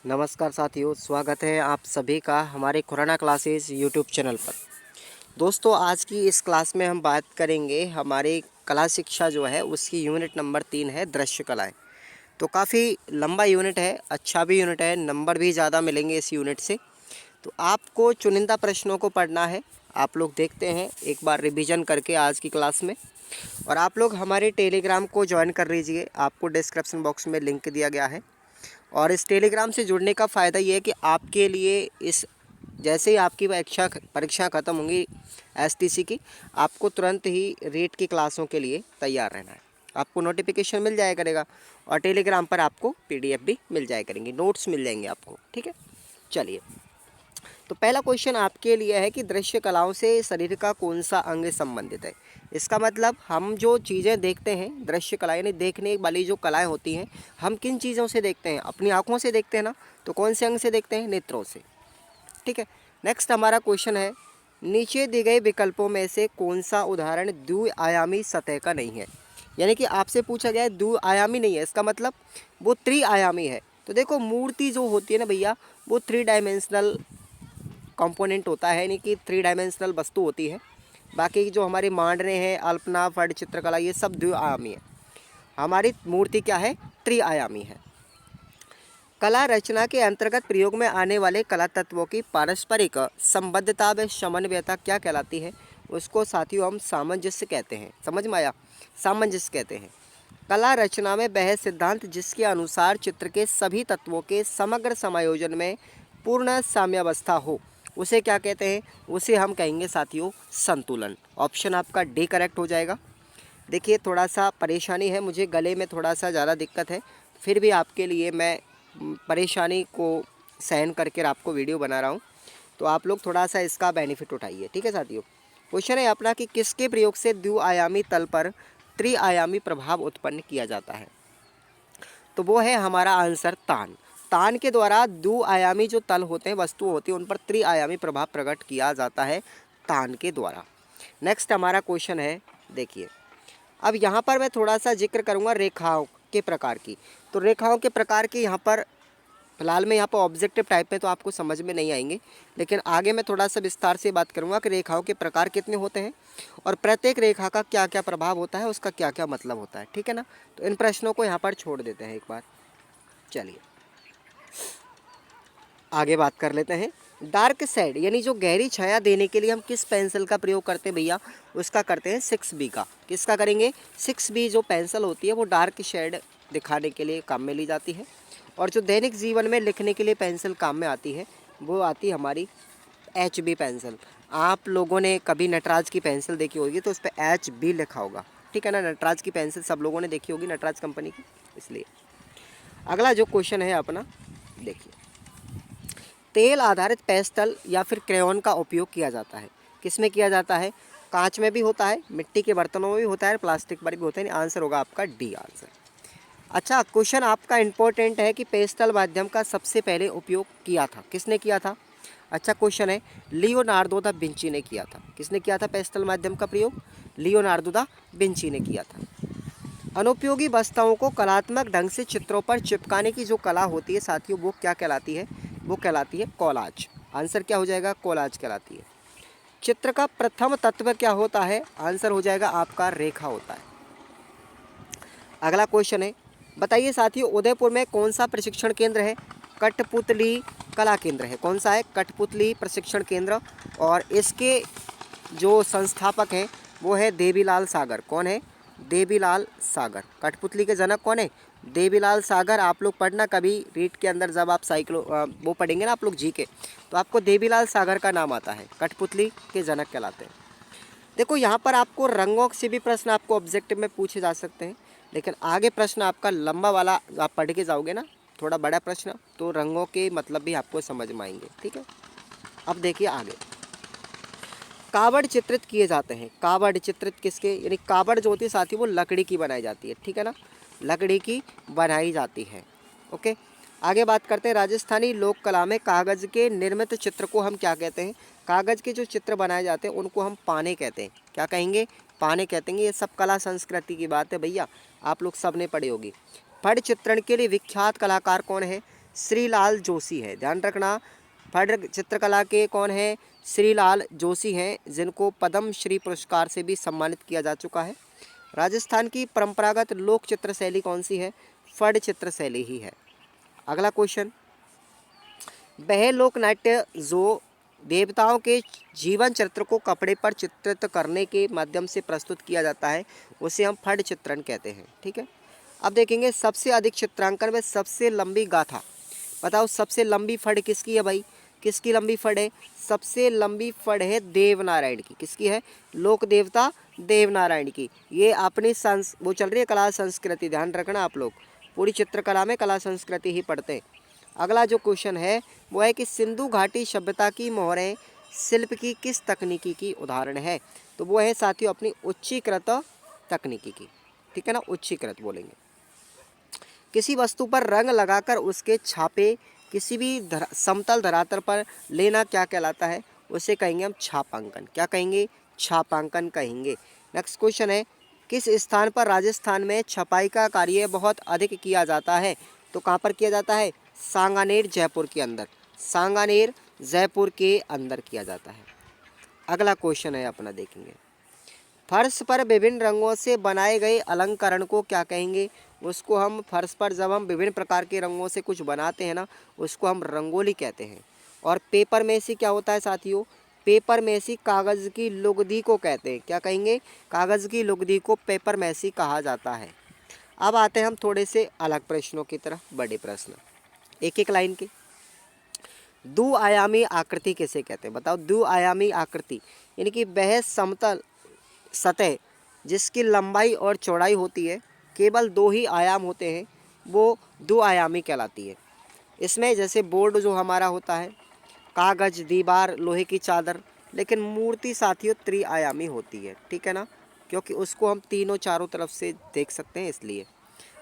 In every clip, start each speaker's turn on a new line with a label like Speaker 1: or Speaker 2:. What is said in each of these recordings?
Speaker 1: नमस्कार साथियों, स्वागत है आप सभी का हमारे खुराना क्लासेस यूट्यूब चैनल पर। दोस्तों, आज की इस क्लास में हम बात करेंगे हमारी कला शिक्षा जो है उसकी यूनिट नंबर 3 है दृश्य कलाएँ। तो काफ़ी लंबा यूनिट है, अच्छा भी यूनिट है, नंबर भी ज़्यादा मिलेंगे इस यूनिट से। तो आपको चुनिंदा प्रश्नों को पढ़ना है। आप लोग देखते हैं एक बार रिवीजन करके आज की क्लास में। और आप लोग हमारे टेलीग्राम को ज्वाइन कर लीजिए, आपको डिस्क्रिप्शन बॉक्स में लिंक दिया गया है। और इस टेलीग्राम से जुड़ने का फ़ायदा ये है कि आपके लिए इस जैसे ही आपकी परीक्षा ख़त्म होंगी एसटीसी की, आपको तुरंत ही रीट की क्लासों के लिए तैयार रहना है। आपको नोटिफिकेशन मिल जाया करेगा और टेलीग्राम पर आपको पीडीएफ भी मिल जाया करेंगी, नोट्स मिल जाएंगे आपको। ठीक है, चलिए। तो पहला क्वेश्चन आपके लिए है कि दृश्य कलाओं से शरीर का कौन सा अंग संबंधित है। इसका मतलब हम जो चीज़ें देखते हैं, दृश्य कला यानी देखने वाली जो कलाएं होती हैं, हम किन चीज़ों से देखते हैं? अपनी आँखों से देखते हैं ना। तो कौन से अंग से देखते हैं? नेत्रों से। ठीक है। नेक्स्ट हमारा क्वेश्चन है, नीचे दिए गए विकल्पों में से कौन सा उदाहरण द्विआयामी सतह का नहीं है। यानी कि आपसे पूछा गया है द्विआयामी नहीं है, इसका मतलब वो त्रिआयामी है। तो देखो, मूर्ति जो होती है ना भैया, वो 3 डायमेंशनल कंपोनेंट होता है, यानी कि 3 डायमेंशनल वस्तु होती है। बाकी जो हमारे मांडरे हैं, अल्पना, फट, चित्रकला, ये सब द्विआयामी है। हमारी मूर्ति क्या है? त्रिआयामी है। कला रचना के अंतर्गत प्रयोग में आने वाले कला तत्वों की पारस्परिक संबद्धता व समन्वयता क्या कहलाती है? उसको साथियों हम सामंजस्य कहते हैं। समझ में आया? सामंजस्य कहते हैं। कला रचना में वह सिद्धांत जिसके अनुसार चित्र के सभी तत्वों के समग्र समायोजन में पूर्ण साम्यावस्था हो, उसे क्या कहते हैं? उसे हम कहेंगे साथियों संतुलन। ऑप्शन आपका डी करेक्ट हो जाएगा। देखिए, थोड़ा सा परेशानी है, मुझे गले में थोड़ा सा ज़्यादा दिक्कत है, फिर भी आपके लिए मैं परेशानी को सहन करके आपको वीडियो बना रहा हूँ। तो आप लोग थोड़ा सा इसका बेनिफिट उठाइए। ठीक है साथियों। क्वेश्चन है अपना कि किसके प्रयोग से द्विआयामी तल पर त्रिआयामी प्रभाव उत्पन्न किया जाता है। तो वो है हमारा आंसर तान। तान के द्वारा द्विआयामी जो तल होते हैं, वस्तु होती है, उन पर त्रिआयामी प्रभाव प्रकट किया जाता है तान के द्वारा। नेक्स्ट हमारा क्वेश्चन है, देखिए, अब यहाँ पर मैं थोड़ा सा जिक्र करूँगा रेखाओं के प्रकार की। तो रेखाओं के प्रकार की यहाँ पर फिलहाल में यहाँ पर ऑब्जेक्टिव टाइप में तो आपको समझ में नहीं आएंगे, लेकिन आगे मैं थोड़ा सा विस्तार से बात करूँगा कि रेखाओं के प्रकार कितने होते हैं और प्रत्येक रेखा का क्या क्या प्रभाव होता है, उसका क्या क्या मतलब होता है। ठीक है ना। तो इन प्रश्नों को यहाँ पर छोड़ देते हैं एक बार। चलिए आगे बात कर लेते हैं। डार्क शेड यानी जो गहरी छाया देने के लिए हम किस पेंसिल का प्रयोग करते हैं भैया? उसका करते हैं 6B का। किसका करेंगे? 6B जो पेंसिल होती है वो डार्क शेड दिखाने के लिए काम में ली जाती है। और जो दैनिक जीवन में लिखने के लिए पेंसिल काम में आती है वो आती है हमारी HB पेंसिल। आप लोगों ने कभी नटराज की पेंसिल देखी होगी तो उस पर HB लिखा होगा। ठीक है ना। नटराज की पेंसिल सब लोगों ने देखी होगी, नटराज कंपनी की। इसलिए अगला जो क्वेश्चन है अपना, देखिए, तेल आधारित पेस्टल या फिर क्रेयॉन का उपयोग किया जाता है। किस में किया जाता है? कांच में भी होता है, मिट्टी के बर्तनों में भी होता है, प्लास्टिक पर भी होता है। आंसर होगा आपका डी आंसर। अच्छा, क्वेश्चन आपका इंपॉर्टेंट है कि पेस्टल माध्यम का सबसे पहले उपयोग किया था, किसने किया था? अच्छा क्वेश्चन है, लियोनार्दो दा विंची ने किया था। किसने किया था पेस्टल माध्यम का प्रयोग? लियोनार्दो दा विंची ने किया था। अनुपयोगी वस्तुओं को कलात्मक ढंग से चित्रों पर चिपकाने की जो कला होती है साथियों, वो क्या कहलाती है? वो कहलाती है कोलाज। आंसर क्या हो जाएगा? कोलाज कहलाती है। चित्र का प्रथम तत्व क्या होता है? आंसर हो जाएगा आपका रेखा होता है। अगला क्वेश्चन है, बताइए साथियों, उदयपुर में कौन सा प्रशिक्षण केंद्र है? कठपुतली कला केंद्र है। कौन सा है? कठपुतली प्रशिक्षण केंद्र। और इसके जो संस्थापक हैं वो है देवीलाल सागर। कौन है? देवीलाल सागर। कठपुतली के जनक कौन है? देवीलाल सागर। आप लोग पढ़ना कभी रीट के अंदर, जब आप वो पढ़ेंगे ना आप लोग जी के, तो आपको देवीलाल सागर का नाम आता है। कठपुतली के जनक कहलाते हैं। देखो, यहाँ पर आपको रंगों से भी प्रश्न आपको ऑब्जेक्टिव में पूछे जा सकते हैं, लेकिन आगे प्रश्न आपका लंबा वाला आप पढ़ के जाओगे ना, थोड़ा बड़ा प्रश्न, तो रंगों के मतलब भी आपको समझ में आएंगे। ठीक है। अब देखिए आगे, कावड़ चित्रित किए जाते हैं। कावड़ चित्रित किसके? यानी कावड़ जो होती है साथी वो लकड़ी की बनाई जाती है। ठीक है ना, लकड़ी की बनाई जाती है। ओके, आगे बात करते हैं। राजस्थानी लोक कला में कागज़ के निर्मित चित्र को हम क्या कहते हैं? कागज़ के जो चित्र बनाए जाते हैं उनको हम पाने कहते हैं। क्या कहेंगे? पाने कहते हैं। ये सब कला संस्कृति की बात है भैया, आप लोग सब ने पढ़ी होगी। फट चित्रण के लिए विख्यात कलाकार कौन है? श्रीलाल जोशी है। ध्यान रखना, फड़ चित्रकला के कौन है? श्रीलाल जोशी हैं, जिनको पद्म श्री पुरस्कार से भी सम्मानित किया जा चुका है। राजस्थान की परंपरागत लोक चित्र शैली कौन सी है? फड़ चित्र शैली ही है। अगला क्वेश्चन, वह लोक नाट्य जो देवताओं के जीवन चरित्र को कपड़े पर चित्रित करने के माध्यम से प्रस्तुत किया जाता है, उसे हम फड़ चित्रण कहते हैं। ठीक है, अब देखेंगे सबसे अधिक चित्रांकन में सबसे लंबी गाथा। बताओ सबसे लंबी फड़ किसकी है भाई? किसकी लंबी फड़ है? सबसे लंबी फड़ है देवनारायण की। किसकी है? लोक देवता देवनारायण की। ये अपनी वो चल रही है कला संस्कृति, ध्यान रखना आप लोग, पूरी चित्रकला में कला संस्कृति ही पढ़ते हैं। अगला जो क्वेश्चन है वो है कि सिंधु घाटी सभ्यता की मोहरें शिल्प की किस तकनीकी की उदाहरण है? तो वो है साथियों अपनी उच्चीकृत तकनीकी की। ठीक है ना, उच्चीकृत बोलेंगे। किसी वस्तु पर रंग लगाकर उसके छापे किसी भी समतल धरातल पर लेना क्या कहलाता है? उसे कहेंगे हम छापांकन। क्या कहेंगे? छापांकन कहेंगे। नेक्स्ट क्वेश्चन है, किस स्थान पर राजस्थान में छपाई का कार्य बहुत अधिक किया जाता है? तो कहाँ पर किया जाता है? सांगानेर जयपुर के अंदर। सांगानेर जयपुर के अंदर किया जाता है। अगला क्वेश्चन है अपना देखेंगे, फर्श पर विभिन्न रंगों से बनाए गए अलंकरण को क्या कहेंगे? उसको हम फर्श पर जब हम विभिन्न प्रकार के रंगों से कुछ बनाते हैं ना, उसको हम रंगोली कहते हैं। और पेपर मेसी क्या होता है साथियों? पेपर मेसी कागज़ की लुगदी को कहते हैं। क्या कहेंगे? कागज़ की लुगदी को पेपर मेसी कहा जाता है। अब आते हैं हम थोड़े से अलग प्रश्नों की तरफ, बड़े प्रश्न, एक एक लाइन के। द्विआयामी आकृति किसे कहते हैं? बताओ, द्विआयामी आकृति यानी कि वह समतल सतह जिसकी लंबाई और चौड़ाई होती है, केवल 2 ही आयाम होते हैं, वो द्विआयामी कहलाती है। इसमें जैसे बोर्ड जो हमारा होता है, कागज़, दीवार, लोहे की चादर, लेकिन मूर्ति साथियों त्रिआयामी होती है। ठीक है ना, क्योंकि उसको हम तीनों चारों तरफ से देख सकते हैं, इसलिए।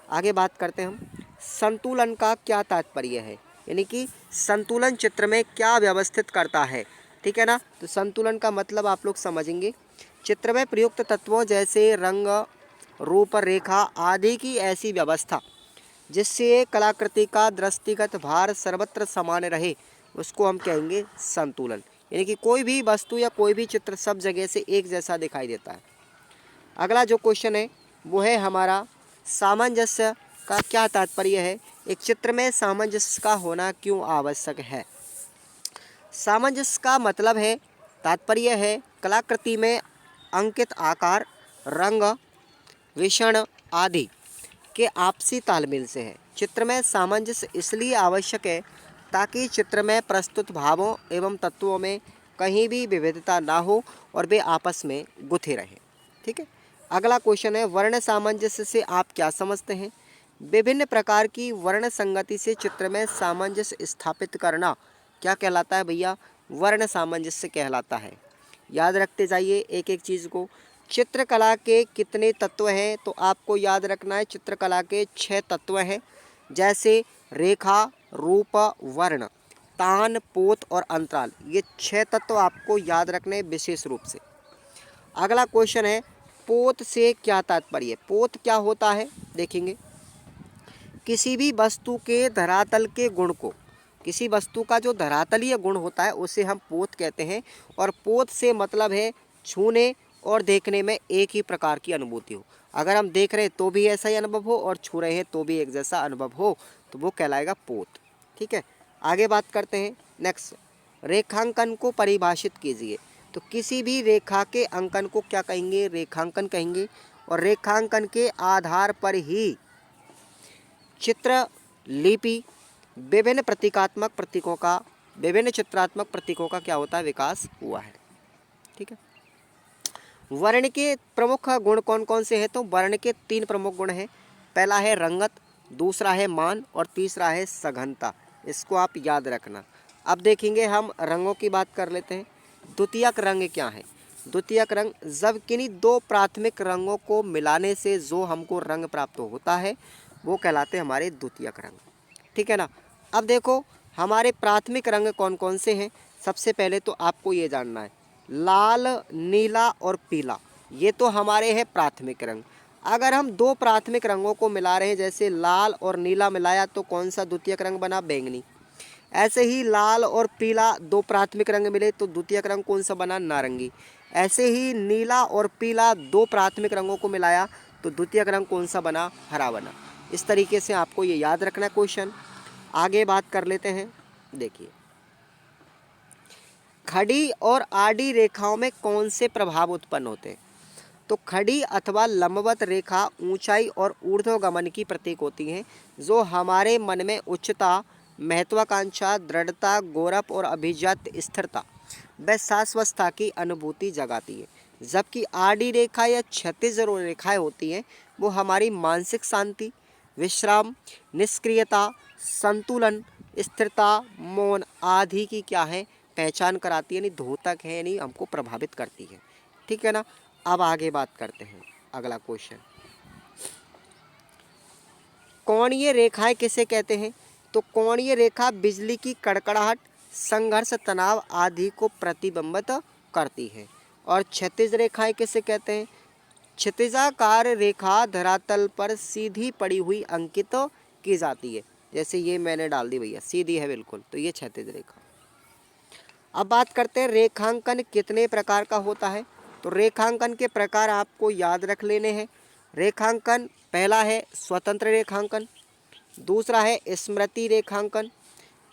Speaker 1: आगे बात करते हैं हम, संतुलन का क्या तात्पर्य है? यानी कि संतुलन चित्र में क्या व्यवस्थित करता है? ठीक है ना, तो संतुलन का मतलब आप लोग समझेंगे, चित्र में प्रयुक्त तत्वों जैसे रंग, रूप, रेखा आदि की ऐसी व्यवस्था जिससे कलाकृति का दृष्टिगत भार सर्वत्र समान रहे, उसको हम कहेंगे संतुलन। यानी कि कोई भी वस्तु या कोई भी चित्र सब जगह से एक जैसा दिखाई देता है। अगला जो क्वेश्चन है वो है हमारा, सामंजस्य का क्या तात्पर्य है? एक चित्र में सामंजस्य का होना क्यों आवश्यक है? सामंजस्य का मतलब है, तात्पर्य है, कलाकृति में अंकित आकार, रंग, विषण आदि के आपसी तालमेल से है। चित्र में सामंजस्य इसलिए आवश्यक है ताकि चित्र में प्रस्तुत भावों एवं तत्वों में कहीं भी विविधता ना हो और वे आपस में गुथे रहें। ठीक है, अगला क्वेश्चन है, वर्ण सामंजस्य से आप क्या समझते हैं? विभिन्न प्रकार की वर्ण संगति से चित्र में सामंजस्य स्थापित करना क्या कहलाता है भैया? वर्ण सामंजस्य कहलाता है। याद रखते जाइए एक एक चीज़ को। चित्रकला के कितने तत्व हैं? तो आपको याद रखना है, चित्रकला के 6 तत्व हैं, जैसे रेखा, रूप, वर्ण, तान, पोत और अंतराल। ये 6 तत्व आपको याद रखने विशेष रूप से। अगला क्वेश्चन है, पोत से क्या तात्पर्य? पोत क्या होता है देखेंगे, किसी भी वस्तु के धरातल के गुण को, किसी वस्तु का जो धरातलीय गुण होता है उसे हम पोत कहते हैं। और पोत से मतलब है छूने और देखने में एक ही प्रकार की अनुभूति हो। अगर हम देख रहे हैं तो भी ऐसा ही अनुभव हो और छू रहे हैं तो भी एक जैसा अनुभव हो, तो वो कहलाएगा पोत। ठीक है, आगे बात करते हैं। नेक्स्ट, रेखांकन को परिभाषित कीजिए। तो किसी भी रेखा के अंकन को क्या कहेंगे? रेखांकन कहेंगे। और रेखांकन के आधार पर ही चित्र, लिपि, विभिन्न प्रतीकात्मक प्रतीकों का, विभिन्न चित्रात्मक प्रतीकों का क्या होता है? विकास हुआ है। ठीक है, वर्ण के प्रमुख गुण कौन कौन से हैं? तो वर्ण के 3 प्रमुख गुण हैं। पहला है रंगत, दूसरा है मान और तीसरा है सघनता। इसको आप याद रखना। अब देखेंगे हम रंगों की बात कर लेते हैं। द्वितीयक रंग क्या है? द्वितीयक रंग जब किन्हीं 2 प्राथमिक रंगों को मिलाने से जो हमको रंग प्राप्त होता है वो कहलाते हैं हमारे द्वितीयक रंग। ठीक है ना, अब देखो हमारे प्राथमिक रंग कौन कौन से हैं। सबसे पहले तो आपको ये जानना है, लाल, नीला और पीला, ये तो हमारे हैं प्राथमिक रंग। अगर हम दो प्राथमिक रंगों को मिला रहे हैं, जैसे लाल और नीला मिलाया तो कौन सा द्वितीयक रंग बना? बैंगनी। ऐसे ही लाल और पीला दो प्राथमिक रंग मिले तो द्वितीयक रंग कौन सा बना? नारंगी। ऐसे ही नीला और पीला दो प्राथमिक रंगों को मिलाया तो द्वितीयक रंग कौन सा बना? हरा बना। इस तरीके से आपको ये याद रखना है क्वेश्चन। आगे बात कर लेते हैं। देखिए, खड़ी और आड़ी रेखाओं में कौन से प्रभाव उत्पन्न होते हैं? तो खड़ी अथवा लंबवत रेखा ऊंचाई और ऊर्ध्वगमन की प्रतीक होती हैं, जो हमारे मन में उच्चता, महत्वाकांक्षा, दृढ़ता, गौरव और अभिजात स्थिरता व शाश्वतता की अनुभूति जगाती है। जबकि आड़ी रेखा या क्षैतिज रेखाएं होती हैं, वो हमारी मानसिक शांति, विश्राम, निष्क्रियता, संतुलन, स्थिरता, मौन आदि की क्या है? पहचान कराती है, यानी द्योतक है, यानी हमको प्रभावित करती है। ठीक है ना। अब आगे बात करते हैं। अगला क्वेश्चन, कोणीय रेखाएं किसे कहते हैं? तो कोणीय रेखा बिजली की कड़कड़ाहट, संघर्ष, तनाव आदि को प्रतिबिंबित करती है। और क्षैतिज रेखाएं किसे कहते हैं? क्षितिजाकार रेखा धरातल पर सीधी पड़ी हुई अंकित की जाती है। जैसे ये मैंने डाल दी भैया, सीधी है बिल्कुल, तो ये क्षैतिज रेखा। अब बात करते हैं रेखांकन कितने प्रकार का होता है। तो रेखांकन के प्रकार आपको याद रख लेने हैं। रेखांकन पहला है स्वतंत्र रेखांकन, दूसरा है स्मृति रेखांकन,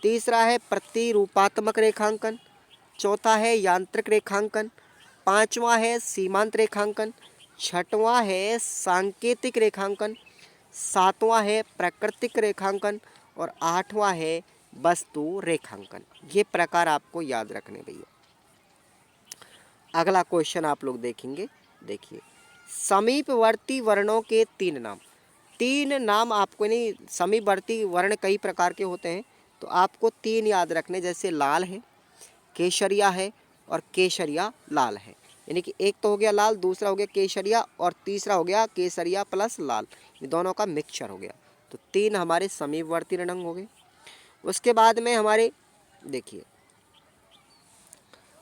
Speaker 1: तीसरा है प्रतिरूपात्मक रेखांकन, चौथा है यांत्रिक रेखांकन, पांचवा है सीमांत रेखांकन, छठवां है सांकेतिक रेखांकन, सातवां है प्राकृतिक रेखांकन और आठवां है वस्तु रेखांकन। ये प्रकार आपको याद रखने भैया। अगला क्वेश्चन आप लोग देखेंगे। देखिए, समीपवर्ती वर्णों के तीन नाम। तीन नाम आपको, नहीं, समीपवर्ती वर्ण कई प्रकार के होते हैं, तो आपको तीन याद रखने, जैसे लाल है, केसरिया है और केसरिया लाल है। यानी कि एक तो हो गया लाल, दूसरा हो गया केसरिया और तीसरा हो गया केसरिया प्लस लाल, ये दोनों का मिक्सचर हो गया। तो तीन हमारे समीपवर्ती रंग हो गए। उसके बाद में हमारे देखिए,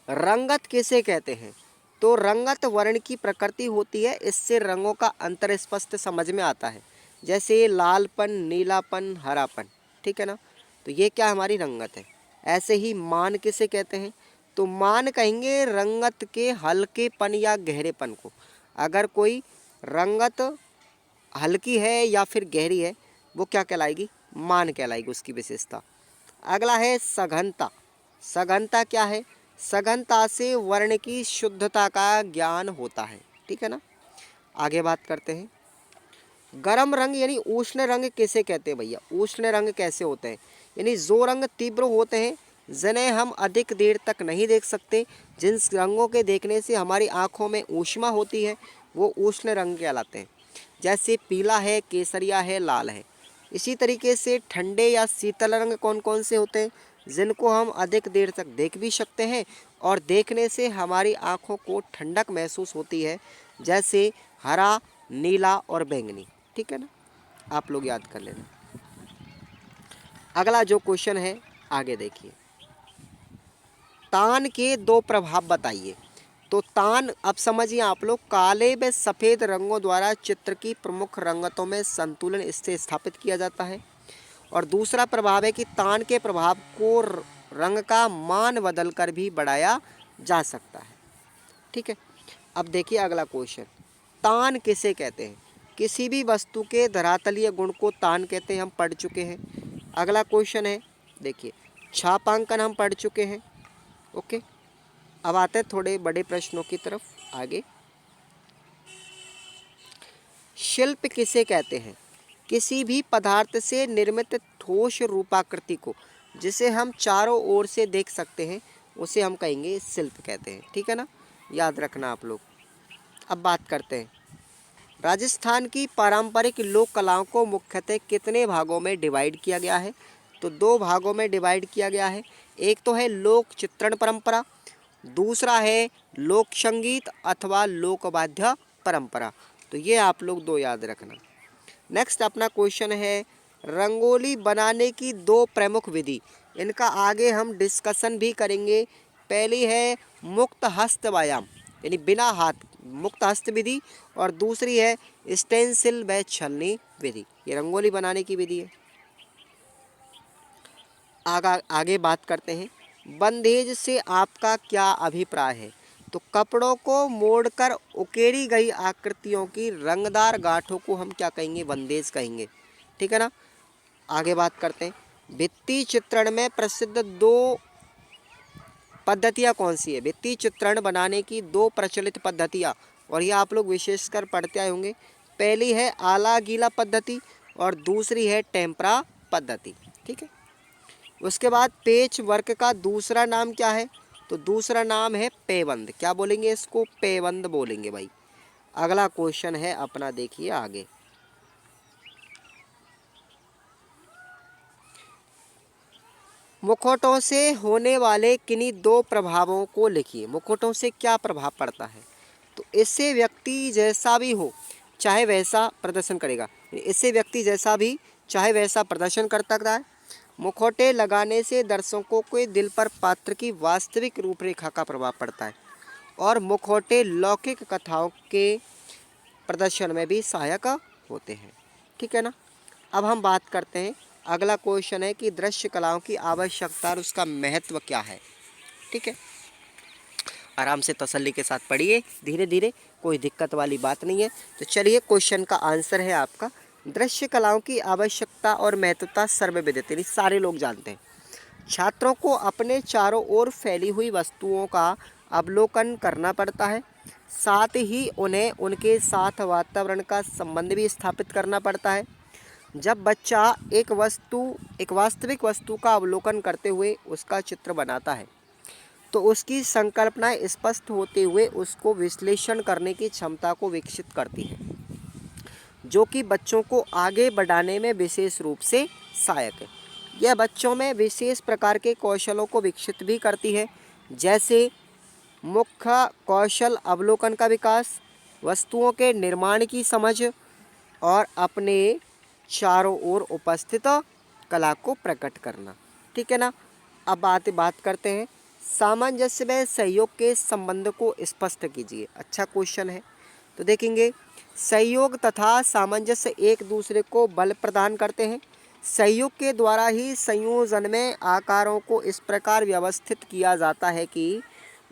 Speaker 1: रंगत किसे कहते हैं? तो रंगत वर्ण की प्रकृति होती है, इससे रंगों का अंतर स्पष्ट समझ में आता है, जैसे लालपन, नीलापन, हरापन। ठीक है ना। तो ये क्या हमारी रंगत है। ऐसे ही मान किसे कहते हैं? तो मान कहेंगे रंगत के हल्केपन या गहरेपन को। अगर कोई रंगत हल्की है या फिर गहरी है, वो क्या कहलाएगी? मान कहलाएगी, उसकी विशेषता। अगला है सघनता। सघनता क्या है? सघनता से वर्ण की शुद्धता का ज्ञान होता है। ठीक है ना। आगे बात करते हैं। गर्म रंग यानी उष्ण रंग किसे कहते हैं भैया? उष्ण रंग कैसे होते हैं? यानी जो रंग तीव्र होते हैं, जिन्हें हम अधिक देर तक नहीं देख सकते, जिन रंगों के देखने से हमारी आंखों में ऊष्मा होती है, वो उष्ण रंग कहलाते हैं। जैसे पीला है, केसरिया है, लाल है। इसी तरीके से ठंडे या शीतल रंग कौन कौन से होते हैं? जिनको हम अधिक देर तक देख भी सकते हैं और देखने से हमारी आंखों को ठंडक महसूस होती है, जैसे हरा, नीला और बैंगनी। ठीक है ना। आप लोग याद कर लेना। अगला जो क्वेश्चन है, आगे देखिए, तान के दो प्रभाव बताइए। तो तान, अब समझिए आप लोग, काले व सफ़ेद रंगों द्वारा चित्र की प्रमुख रंगतों में संतुलन इससे स्थापित किया जाता है। और दूसरा प्रभाव है कि तान के प्रभाव को रंग का मान बदल कर भी बढ़ाया जा सकता है। ठीक है। अब देखिए अगला क्वेश्चन, तान किसे कहते हैं? किसी भी वस्तु के धरातलीय गुण को तान कहते हैं, हम पढ़ चुके हैं। अगला क्वेश्चन है, देखिए, छापांकन हम पढ़ चुके हैं। ओके। अब आते हैं थोड़े बड़े प्रश्नों की तरफ। आगे, शिल्प किसे कहते हैं? किसी भी पदार्थ से निर्मित ठोस रूपाकृति को, जिसे हम चारों ओर से देख सकते हैं, उसे हम कहेंगे शिल्प कहते हैं। ठीक है ना। याद रखना आप लोग। अब बात करते हैं, राजस्थान की पारंपरिक लोक कलाओं को मुख्यतः कितने भागों में डिवाइड किया गया है? तो दो भागों में डिवाइड किया गया है। एक तो है लोक चित्रण परंपरा, दूसरा है लोक संगीत अथवा लोकवाद्य परंपरा। तो ये आप लोग दो याद रखना। नेक्स्ट अपना क्वेश्चन है, रंगोली बनाने की दो प्रमुख विधि। इनका आगे हम डिस्कशन भी करेंगे। पहली है मुक्त हस्त व्यायाम, यानी बिना हाथ मुक्त हस्त विधि और दूसरी है स्टेंसिल व छलनी विधि। ये रंगोली बनाने की विधि है। आगे बात करते हैं, बंधेज से आपका क्या अभिप्राय है? तो कपड़ों को मोड़कर उकेरी गई आकृतियों की रंगदार गांठों को हम क्या कहेंगे? बंधेज कहेंगे। ठीक है ना। आगे बात करते हैं, भित्ति चित्रण में प्रसिद्ध दो पद्धतियाँ कौन सी है? भित्ति चित्रण बनाने की दो प्रचलित पद्धतियाँ, और ये आप लोग विशेषकर पढ़ते आए होंगे। पहली है आला गीला पद्धति और दूसरी है टेम्परा पद्धति। ठीक है। उसके बाद पेच वर्क का दूसरा नाम क्या है? तो दूसरा नाम है पेबंद। क्या बोलेंगे इसको? पेबंद बोलेंगे भाई। अगला क्वेश्चन है अपना, देखिए आगे, मुखौटों से होने वाले किन्हीं दो प्रभावों को लिखिए। मुखौटों से क्या प्रभाव पड़ता है? तो इससे व्यक्ति जैसा भी हो चाहे वैसा प्रदर्शन करेगा। इससे व्यक्ति जैसा भी चाहे वैसा प्रदर्शन कर सकता है। मुखौटे लगाने से दर्शकों के दिल पर पात्र की वास्तविक रूपरेखा का प्रभाव पड़ता है और मुखौटे लौकिक कथाओं के प्रदर्शन में भी सहायक होते हैं। ठीक है ना। अब हम बात करते हैं, अगला क्वेश्चन है कि दृश्य कलाओं की आवश्यकता और उसका महत्व क्या है। ठीक है, आराम से तसल्ली के साथ पढ़िए, धीरे धीरे, कोई दिक्कत वाली बात नहीं है। तो चलिए, क्वेश्चन का आंसर है आपका, दृश्य कलाओं की आवश्यकता और महत्वता सर्वविदित, यानी सारे लोग जानते हैं। छात्रों को अपने चारों ओर फैली हुई वस्तुओं का अवलोकन करना पड़ता है, साथ ही उन्हें उनके साथ वातावरण का संबंध भी स्थापित करना पड़ता है। जब बच्चा एक वास्तविक वस्तु का अवलोकन करते हुए उसका चित्र बनाता है तो उसकी संकल्पनाएं स्पष्ट होते हुए उसको विश्लेषण करने की क्षमता को विकसित करती है, जो कि बच्चों को आगे बढ़ाने में विशेष रूप से सहायक है। यह बच्चों में विशेष प्रकार के कौशलों को विकसित भी करती है, जैसे मुख्य कौशल अवलोकन का विकास, वस्तुओं के निर्माण की समझ और अपने चारों ओर उपस्थित कला को प्रकट करना। ठीक है ना। अब बात करते हैं, सामंजस्य में सहयोग के संबंध को स्पष्ट कीजिए। अच्छा क्वेश्चन है। तो देखेंगे, सहयोग तथा सामंजस्य एक दूसरे को बल प्रदान करते हैं। सहयोग के द्वारा ही संयोजन में आकारों को इस प्रकार व्यवस्थित किया जाता है कि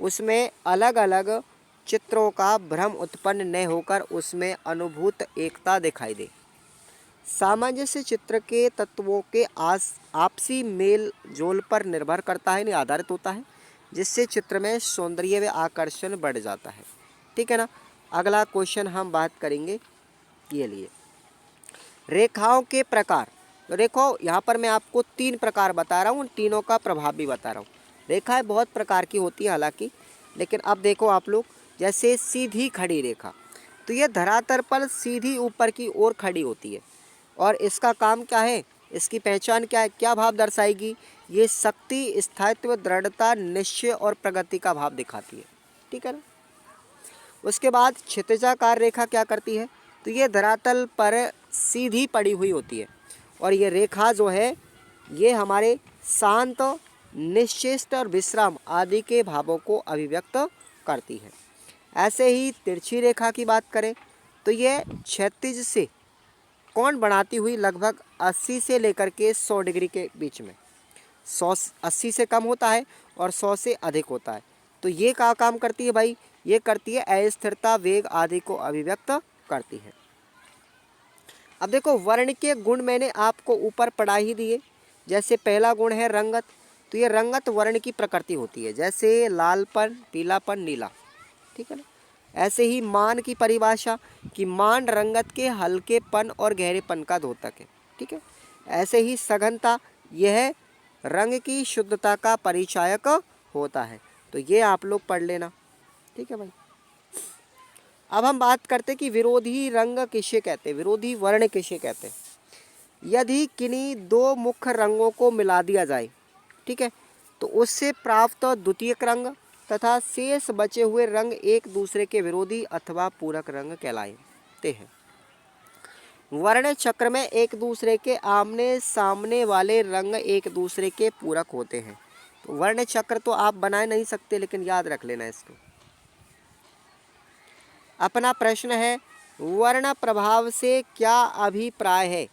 Speaker 1: उसमें अलग अलग चित्रों का भ्रम उत्पन्न न होकर उसमें अनुभूत एकता दिखाई दे। सामंजस्य चित्र के तत्वों के आपसी मेल जोल पर निर्भर करता है, आधारित होता है, जिससे चित्र में सौंदर्य व आकर्षण बढ़ जाता है। ठीक है ना। अगला क्वेश्चन हम बात करेंगे ये लिए, रेखाओं के प्रकार। तो देखो, यहाँ पर मैं आपको 3 प्रकार बता रहा हूँ, तीनों का प्रभाव भी बता रहा हूँ। रेखाएं बहुत प्रकार की होती हैं हालांकि, लेकिन अब देखो आप लोग, जैसे सीधी खड़ी रेखा, तो यह धरातल पर सीधी ऊपर की ओर खड़ी होती है और इसका काम क्या है, इसकी पहचान क्या है, क्या भाव दर्शाएगी? ये शक्ति, स्थायित्व, दृढ़ता, निश्चय और प्रगति का भाव दिखाती है। ठीक है ना। उसके बाद क्षितिजाकार रेखा क्या करती है? तो ये धरातल पर सीधी पड़ी हुई होती है और ये रेखा जो है ये हमारे शांत, निश्चित और विश्राम आदि के भावों को अभिव्यक्त करती है। ऐसे ही तिरछी रेखा की बात करें तो ये क्षैतिज से कोण बनाती हुई लगभग 80 से लेकर के 100 डिग्री के बीच में, 80 से कम होता है और 100 से अधिक होता है। तो ये क्या काम करती है भाई? ये करती है अस्थिरता, वेग आदि को अभिव्यक्त करती है। अब देखो, वर्ण के गुण मैंने आपको ऊपर पढ़ा ही दिए। जैसे पहला गुण है रंगत, तो ये रंगत वर्ण की प्रकृति होती है, जैसे लालपन, पीलापन, नीला। ठीक है ना। ऐसे ही मान की परिभाषा कि मान रंगत के हल्केपन और गहरेपन का द्योतक है। ठीक है। ऐसे ही सघनता, यह रंग की शुद्धता का परिचायक होता है। तो ये आप लोग पढ़ लेना। ठीक है भाई। अब हम बात करते हैं कि विरोधी रंग किसे कहते हैं, विरोधी वर्ण किसे कहते हैं। यदि किन्हीं दो मुख्य रंगों को मिला दिया जाए, ठीक है, तो उससे प्राप्त द्वितीयक रंग तथा शेष बचे हुए रंग एक दूसरे के विरोधी अथवा पूरक रंग कहलाते हैं। वर्ण चक्र में एक दूसरे के आमने सामने वाले रंग एक दूसरे के पूरक होते हैं। तो वर्ण चक्र तो आप बना नहीं सकते, लेकिन याद रख लेना इसको। अपना प्रश्न है, वर्ण प्रभाव से क्या अभिप्राय है?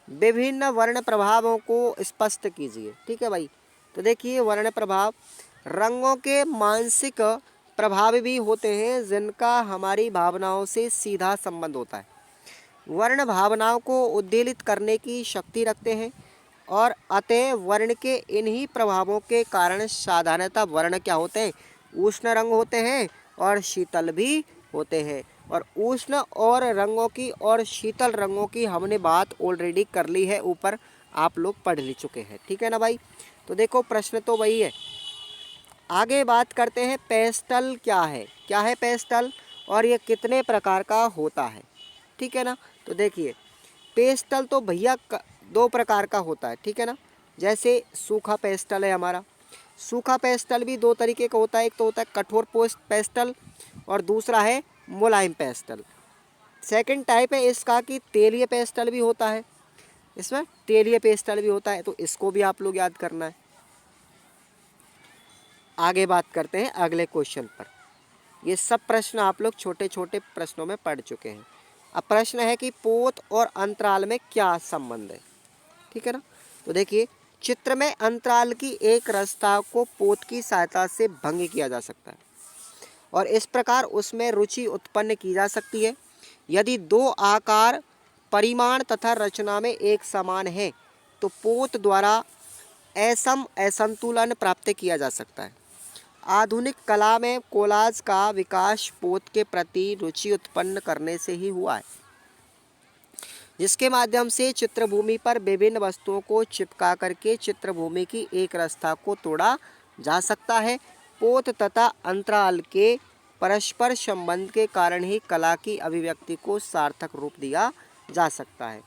Speaker 1: विभिन्न वर्ण प्रभावों को स्पष्ट कीजिए। ठीक है भाई, तो देखिए वर्ण प्रभाव, रंगों के मानसिक प्रभाव भी होते हैं जिनका हमारी भावनाओं से सीधा संबंध होता है। वर्ण भावनाओं को उद्वेलित करने की शक्ति रखते हैं और अतः वर्ण के इन्हीं प्रभावों के कारण साधारणतः वर्ण क्या होते हैं? उष्ण रंग होते हैं और शीतल भी होते हैं। और उष्ण और रंगों की और शीतल रंगों की हमने बात ऑलरेडी कर ली है, ऊपर आप लोग पढ़ ले चुके हैं। ठीक है ना भाई, तो देखो प्रश्न तो वही है। आगे बात करते हैं पेस्टल क्या है? क्या है पेस्टल और ये कितने प्रकार का होता है? ठीक है ना, तो देखिए पेस्टल तो भैया दो प्रकार का होता है। ठीक है ना, जैसे सूखा पेस्टल है हमारा, सूखा पेस्टल भी दो तरीके का होता है, एक तो होता है कठोर पेस्टल और दूसरा है मुलायम पेस्टल। सेकंड टाइप है इसका कि तेलीय पेस्टल भी होता है, इसमें तेलीय पेस्टल भी होता है, तो इसको भी आप लोग याद करना है। आगे बात करते हैं अगले क्वेश्चन पर। ये सब प्रश्न आप लोग छोटे छोटे प्रश्नों में पढ़ चुके हैं। अब प्रश्न है कि पोत और अंतराल में क्या संबंध है? ठीक है ना, तो देखिए चित्र में अंतराल की एक रचना को पोत की सहायता से भंग किया जा सकता है और इस प्रकार उसमें रुचि उत्पन्न की जा सकती है। यदि दो आकार, परिमाण तथा रचना में एक समान है तो पोत द्वारा असंतुलन प्राप्त किया जा सकता है। आधुनिक कला में कोलाज का विकास पोत के प्रति रुचि उत्पन्न करने से ही हुआ है, जिसके माध्यम से चित्रभूमि पर विभिन्न वस्तुओं को चिपका करके चित्रभूमि की एक रचना को तोड़ा जा सकता है। पोत तथा अंतराल के परस्पर संबंध के कारण ही कला की अभिव्यक्ति को सार्थक रूप दिया जा सकता है।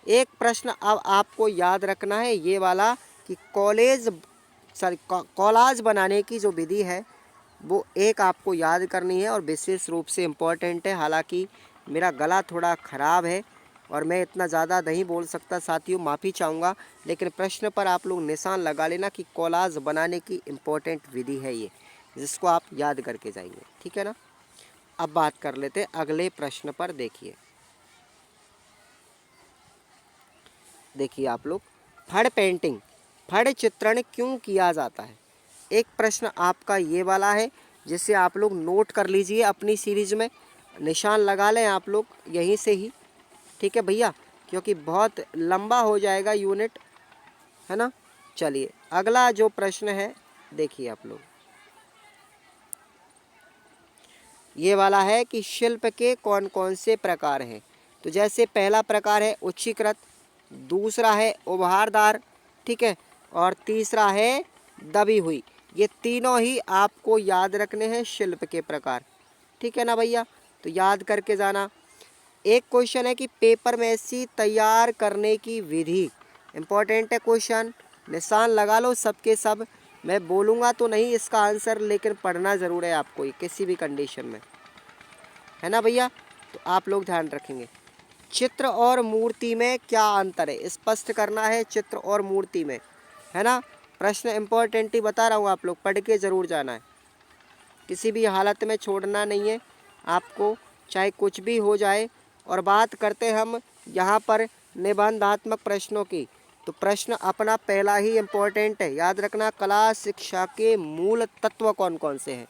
Speaker 1: एक प्रश्न अब आपको याद रखना है ये वाला कि कोलाज बनाने की जो विधि है वो एक आपको याद करनी है और विशेष रूप से इम्पोर्टेंट है। हालांकि मेरा गला थोड़ा ख़राब है और मैं इतना ज़्यादा नहीं बोल सकता साथियों, माफ़ी चाहूँगा, लेकिन प्रश्न पर आप लोग निशान लगा लेना कि कोलाज बनाने की इम्पोर्टेंट विधि है ये, जिसको आप याद करके जाएंगे। ठीक है ना, अब बात कर लेते हैं अगले प्रश्न पर। देखिए आप लोग, फड़ पेंटिंग, फड़ चित्रण क्यों किया जाता है? एक प्रश्न आपका ये वाला है जिसे आप लोग नोट कर लीजिए, अपनी सीरीज में निशान लगा लें आप लोग यहीं से ही। ठीक है भैया, क्योंकि बहुत लंबा हो जाएगा यूनिट, है ना। चलिए अगला जो प्रश्न है देखिए आप लोग, ये वाला है कि शिल्प के कौन कौन से प्रकार हैं? तो जैसे पहला प्रकार है उच्चीकृत, दूसरा है उभारदार, ठीक है, और तीसरा है दबी हुई। ये तीनों ही आपको याद रखने हैं शिल्प के प्रकार। ठीक है ना भैया, तो याद करके जाना। एक क्वेश्चन है कि पेपर मैसी तैयार करने की विधि, इम्पोर्टेंट है क्वेश्चन, निशान लगा लो सबके सब। मैं बोलूँगा तो नहीं इसका आंसर, लेकिन पढ़ना ज़रूर है आपको ये किसी भी कंडीशन में, है ना भैया। तो आप लोग ध्यान रखेंगे। चित्र और मूर्ति में क्या अंतर है? स्पष्ट करना है चित्र और मूर्ति में, है ना। प्रश्न इम्पोर्टेंट ही बता रहा हूँ, आप लोग पढ़ के ज़रूर जाना है, किसी भी हालत में छोड़ना नहीं है आपको, चाहे कुछ भी हो जाए। और बात करते हम यहाँ पर निबंधात्मक प्रश्नों की, तो प्रश्न अपना पहला ही इम्पोर्टेंट है, याद रखना, कला शिक्षा के मूल तत्व कौन कौन से हैं,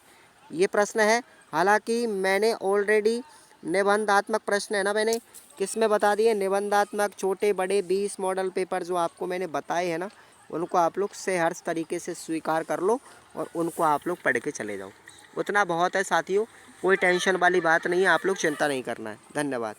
Speaker 1: ये प्रश्न है। हालांकि मैंने ऑलरेडी निबंधात्मक प्रश्न है ना, मैंने किस में बता दिए, निबंधात्मक छोटे बड़े 20 मॉडल पेपर जो आपको मैंने बताए हैं ना, उनको आप लोग से हर तरीके से स्वीकार कर लो और उनको आप लोग पढ़ के चले जाओ। उतना बहुत है साथियों, कोई टेंशन वाली बात नहीं है, आप लोग चिंता नहीं करना है। धन्यवाद।